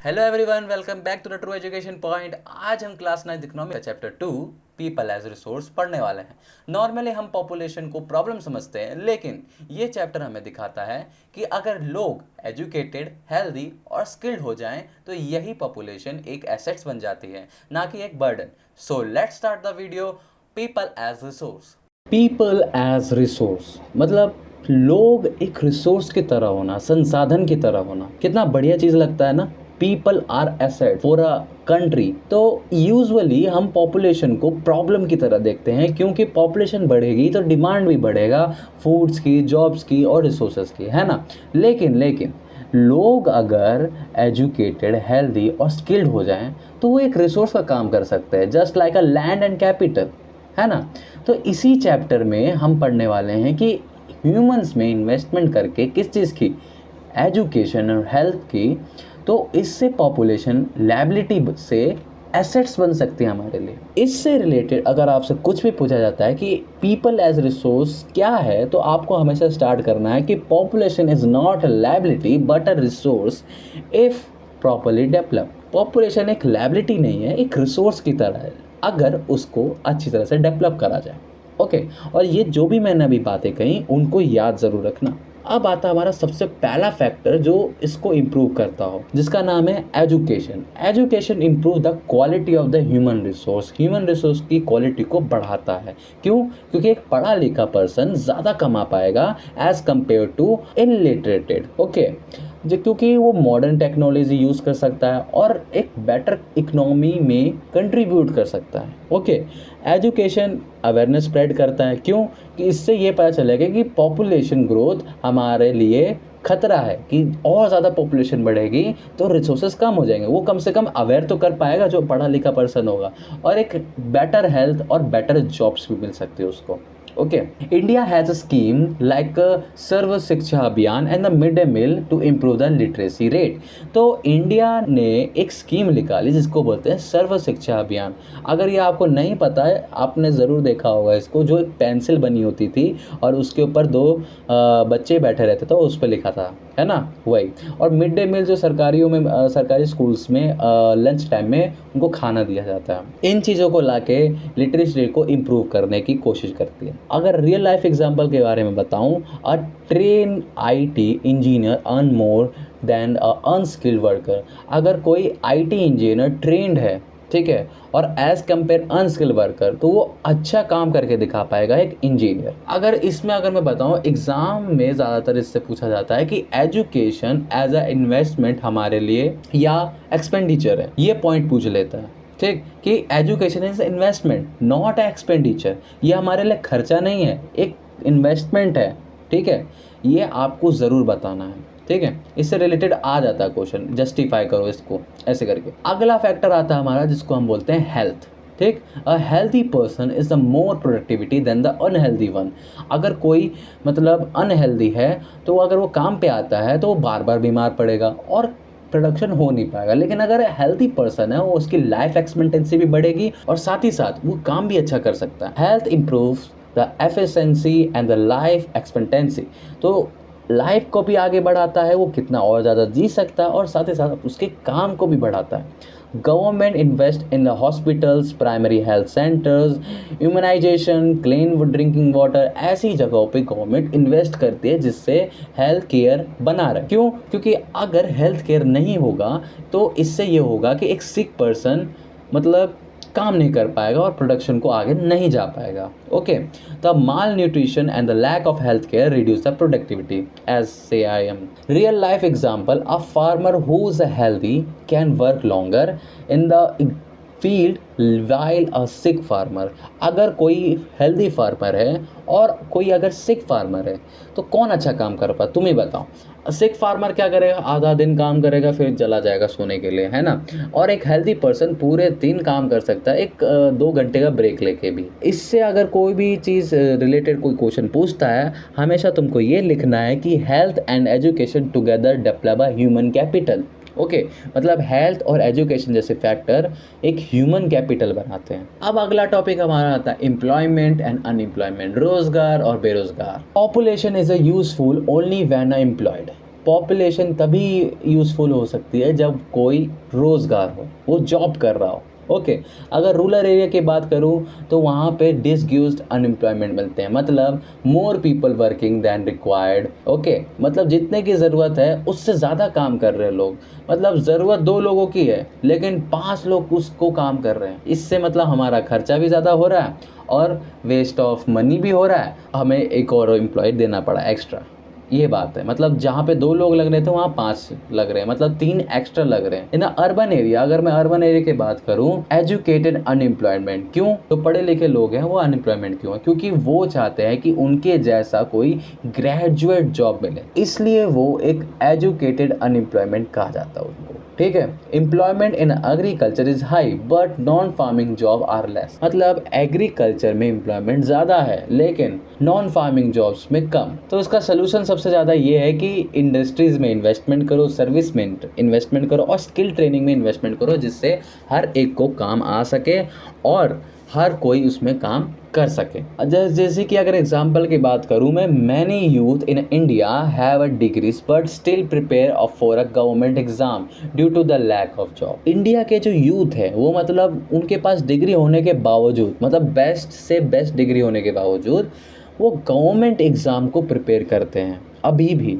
Hello everyone, welcome back to the true education point. आज हम class 9 economics का chapter 2 people as resource पढ़ने वाले हैं। नॉर्मली हम पॉपुलेशन को प्रॉब्लम समझते हैं, लेकिन ये चैप्टर हमें दिखाता है कि अगर लोग एजुकेटेड, हेल्दी और स्किल्ड हो जाएं तो यही पॉपुलेशन एक एसेट्स बन जाती है, ना कि एक burden. So let's start the video. People as resource. People as resource मतलब लोग एक रिसोर्स की तरह होना, संसाधन की तरह होना। कितना बढ़िया चीज लगता है ना। People are asset for a country. तो यूजुअली हम पॉपुलेशन को प्रॉब्लम की तरह देखते हैं, क्योंकि पॉपुलेशन बढ़ेगी तो डिमांड भी बढ़ेगा, फूड्स की, जॉब्स की और रिसोर्सेज की, है ना। लेकिन लोग अगर एजुकेटेड, हेल्दी और स्किल्ड हो जाएं तो वो एक रिसोर्स का काम कर सकते हैं, just like a land and capital, है ना। तो इसी चैप्टर में हम पढ़ने वाले हैं कि ह्यूमंस में इन्वेस्टमेंट करके किस चीज़ की, एजुकेशन और हेल्थ की, तो इससे पॉपुलेशन लायबिलिटी से एसेट्स बन सकते हैं हमारे लिए। इससे रिलेटेड अगर आपसे कुछ भी पूछा जाता है कि पीपल एज रिसोर्स क्या है, तो आपको हमेशा स्टार्ट करना है कि population is not a liability but a resource if properly develop. Population एक लायबिलिटी नहीं है, एक रिसोर्स की तरह है अगर उसको अच्छी तरह से डेवलप करा जाए। ओके, और ये जो भी मैंने अभी बातें कही उनको याद जरूर रखना। अब आता है हमारा सबसे पहला फैक्टर जो इसको इम्प्रूव करता हो, जिसका नाम है education. Education improve the quality of the human resource. Human resource की क्वालिटी को बढ़ाता है। क्यों? क्योंकि एक पढ़ा लिखा पर्सन ज़्यादा कमा पाएगा एज कंपेयर टू इलिटरेटेड। ओके, जो क्योंकि वो मॉडर्न टेक्नोलॉजी यूज़ कर सकता है और एक बेटर इकोनॉमी में कंट्रीब्यूट कर सकता है। ओके, एजुकेशन अवेयरनेस स्प्रेड करता है। क्यों? कि इससे ये पता चलेगा कि पॉपुलेशन ग्रोथ हमारे लिए खतरा है, कि और ज़्यादा पॉपुलेशन बढ़ेगी तो रिसोर्सेज कम हो जाएंगे। वो कम से कम अवेयर तो कर पाएगा जो पढ़ा लिखा पर्सन होगा, और एक बेटर हेल्थ और बेटर जॉब्स भी मिल सकती है उसको। Okay, India has a scheme like Sarva Shiksha Abhiyan and the mid day meal to improve the literacy rate. तो इंडिया ने एक स्कीम निकाली जिसको बोलते हैं सर्व शिक्षा अभियान। अगर ये आपको नहीं पता है, आपने ज़रूर देखा होगा इसको, जो एक पेंसिल बनी होती थी और उसके ऊपर दो बच्चे बैठे रहते थे, उस पर लिखा था, है ना, वही। और मिड डे मील जो सरकारी स्कूल्स में लंच टाइम में उनको खाना दिया जाता है। इन चीज़ों को लाके लिटरेसी रेट को इम्प्रूव करने की कोशिश करती है। अगर रियल लाइफ एग्जांपल के बारे में बताऊं, अ train IT engineer earn more than a unskilled worker. अगर कोई आईटी इंजीनियर ट्रेंड है, ठीक है, और एज कंपेयर अनस्किल्ड वर्कर, तो वो अच्छा काम करके दिखा पाएगा एक इंजीनियर। अगर मैं बताऊं, एग्जाम में ज़्यादातर इससे पूछा जाता है कि एजुकेशन एज अ इन्वेस्टमेंट हमारे लिए या एक्सपेंडिचर है। ये पॉइंट पूछ लेता है, ठीक, कि education is investment not expenditure. ये हमारे लिए खर्चा नहीं है, एक इन्वेस्टमेंट है, ठीक है। ये आपको ज़रूर बताना है, ठीक है। इससे रिलेटेड आ जाता है क्वेश्चन, जस्टिफाई करो इसको ऐसे करके। अगला फैक्टर आता है हमारा जिसको हम बोलते हैं हेल्थ, ठीक। A healthy person is the more productivity than the unhealthy one. अगर कोई मतलब अनहेल्दी है तो अगर वो काम पे आता है तो वो बार बार बीमार पड़ेगा और प्रोडक्शन हो नहीं पाएगा। लेकिन अगर हेल्थी पर्सन है, वो उसकी लाइफ एक्सपेक्टेंसी भी बढ़ेगी और साथ ही साथ वो काम भी अच्छा कर सकता है। Health improve the efficiency and the life expectancy. तो लाइफ को भी आगे बढ़ाता है, वो कितना और ज़्यादा जी सकता है, और साथ ही साथ उसके काम को भी बढ़ाता है। Government invest in the hospitals, primary health centres, immunization, clean drinking water. ऐसी जगहों पे गवर्नमेंट इन्वेस्ट करती है जिससे हेल्थ केयर बना रहे। क्यों? क्योंकि अगर हेल्थ केयर नहीं होगा तो इससे ये होगा कि एक सिक पर्सन मतलब काम नहीं कर पाएगा और प्रोडक्शन को आगे नहीं जा पाएगा। Okay, the malnutrition and the lack of health care reduce the productivity as say I am real life example. A farmer who is healthy can work longer in the field while a sick farmer. अगर कोई healthy farmer है और कोई अगर सिक farmer है तो कौन अच्छा काम कर पाए, तुम ही बताओ। सिक फार्मर क्या करेगा, आधा दिन काम करेगा फिर चला जाएगा सोने के लिए, है ना। और एक हेल्दी पर्सन पूरे दिन काम कर सकता है, एक 2 घंटे का ब्रेक लेके भी। इससे अगर कोई भी चीज़ रिलेटेड कोई क्वेश्चन पूछता है, हमेशा तुमको ये लिखना है कि health and education together develop a human capital. Okay, मतलब हेल्थ और एजुकेशन जैसे फैक्टर एक ह्यूमन कैपिटल बनाते हैं। अब अगला टॉपिक हमारा आता है एम्प्लॉयमेंट एंड अनएम्प्लॉयमेंट, रोजगार और बेरोजगार। Population is a useful only when employed. Population तभी यूजफुल हो सकती है जब कोई रोजगार हो, वो जॉब कर रहा हो। ओके, अगर रूरल एरिया की बात करूं तो वहाँ पे डिसग्यूज्ड अनएम्प्लॉयमेंट मिलते हैं, मतलब more people working than required. Okay, मतलब जितने की ज़रूरत है उससे ज़्यादा काम कर रहे हैं लोग, मतलब ज़रूरत 2 लोगों की है लेकिन 5 लोग उसको काम कर रहे हैं। इससे मतलब हमारा खर्चा भी ज़्यादा हो रहा है और वेस्ट ऑफ मनी भी हो रहा है, हमें एक और एम्प्लॉय देना पड़ा एक्स्ट्रा। ये बात है, मतलब जहाँ पे 2 लोग लग रहे थे वहाँ 5 लग रहे हैं, मतलब 3 एक्स्ट्रा लग रहे हैं। इन अर्बन एरिया, अगर मैं अर्बन एरिया की बात करूँ, एजुकेटेड अनएम्प्लॉयमेंट क्यों, जो पढ़े लिखे लोग हैं वो अनएम्प्लॉयमेंट क्यों है, क्योंकि वो चाहते हैं कि उनके जैसा कोई ग्रेजुएट जॉब मिले, इसलिए वो एक एजुकेटेड अनएम्प्लॉयमेंट कहा जाता है उनको। ठीक है, employment in agriculture is high but non farming job are less, मतलब एग्रीकल्चर में एम्प्लॉयमेंट ज़्यादा है लेकिन नॉन फार्मिंग जॉब्स में कम। तो इसका सोल्यूशन सबसे ज़्यादा ये है कि इंडस्ट्रीज में इन्वेस्टमेंट करो, सर्विस में इन्वेस्टमेंट करो और स्किल ट्रेनिंग में इन्वेस्टमेंट करो, जिससे हर एक को काम आ सके और हर कोई उसमें काम कर सके। जैसे कि अगर एग्जांपल की बात करूं मैं, many youth in India have a degrees but still prepare for a government exam due to the lack of job. India के जो यूथ है वो मतलब उनके पास डिग्री होने के बावजूद, मतलब बेस्ट से बेस्ट डिग्री होने के बावजूद वो गवर्नमेंट एग्जाम को प्रिपेयर करते हैं अभी भी,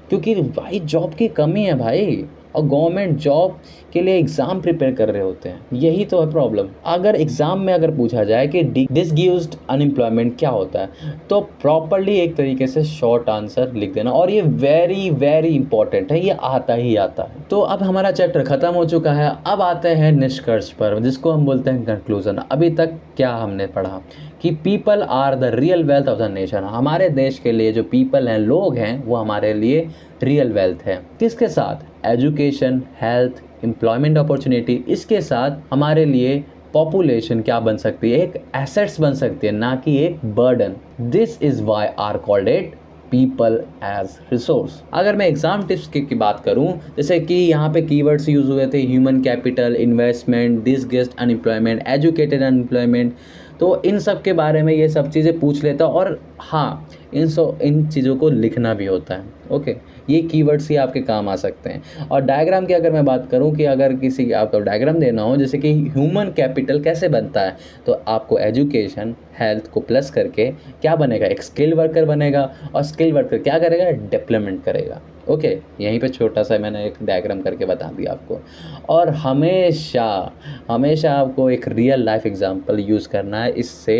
क्योंकि भाई जॉब की कमी है भाई, और गवर्नमेंट जॉब के लिए एग्ज़ाम प्रिपेयर कर रहे होते हैं। यही तो है प्रॉब्लम। अगर एग्ज़ाम में अगर पूछा जाए कि डिसग्यूज्ड अनएम्प्लॉयमेंट क्या होता है, तो प्रॉपरली एक तरीके से शॉर्ट आंसर लिख देना, और ये वेरी वेरी इंपॉर्टेंट है, ये आता ही आता है। तो अब हमारा चैप्टर ख़त्म हो चुका है, अब आते हैं निष्कर्ष पर, जिसको हम बोलते हैं कंक्लूजन। अभी तक क्या हमने पढ़ा कि people are the real wealth of the nation. हमारे देश के लिए जो पीपल हैं, लोग हैं, वो हमारे लिए रियल वेल्थ है। किसके साथ? एजुकेशन, हेल्थ, एम्प्लॉयमेंट अपॉर्चुनिटी, इसके साथ हमारे लिए पॉपुलेशन क्या बन सकती है? एक एसेट्स बन सकती है, ना कि एक burden. This is why are called it people as resource. अगर मैं एग्जाम टिप्स की बात करूं, जैसे कि यहाँ पे कीवर्ड्स यूज हुए थे, human capital, investment, disguised unemployment, educated unemployment, तो इन सब के बारे में ये सब चीज़ें पूछ लेता, और हाँ, इन चीज़ों को लिखना भी होता है। ओके, ये कीवर्ड्स ही आपके काम आ सकते हैं। और डायग्राम की अगर मैं बात करूं कि अगर किसी आपको डायग्राम देना हो, जैसे कि ह्यूमन कैपिटल कैसे बनता है, तो आपको एजुकेशन, हेल्थ को प्लस करके क्या बनेगा? एक स्किल वर्कर बनेगा, और स्किल वर्कर क्या करेगा? डेवलपमेंट करेगा। ओके, यहीं पे छोटा सा मैंने एक डायग्राम करके बता दिया आपको। और हमेशा हमेशा आपको एक रियल लाइफ एग्जांपल यूज़ करना है, इससे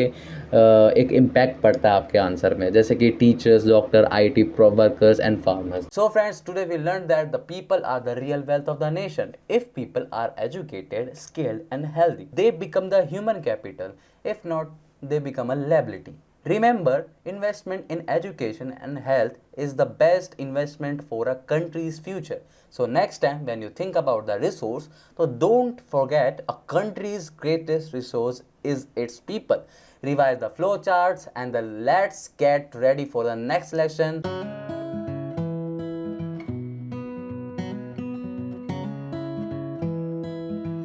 एक इम्पैक्ट पड़ता है आपके आंसर में, जैसे कि teachers, doctor, IT workers and farmers. So friends, today we learn that the people are the real wealth of the nation. If people are educated, skilled and healthy, they become the human capital. If not, they become a liability. Remember, investment in education and health is the best investment for a country's future. So next time when you think about the resource, so don't forget a country's greatest resource is its people. Revise the flowcharts and let's get ready for the next lesson.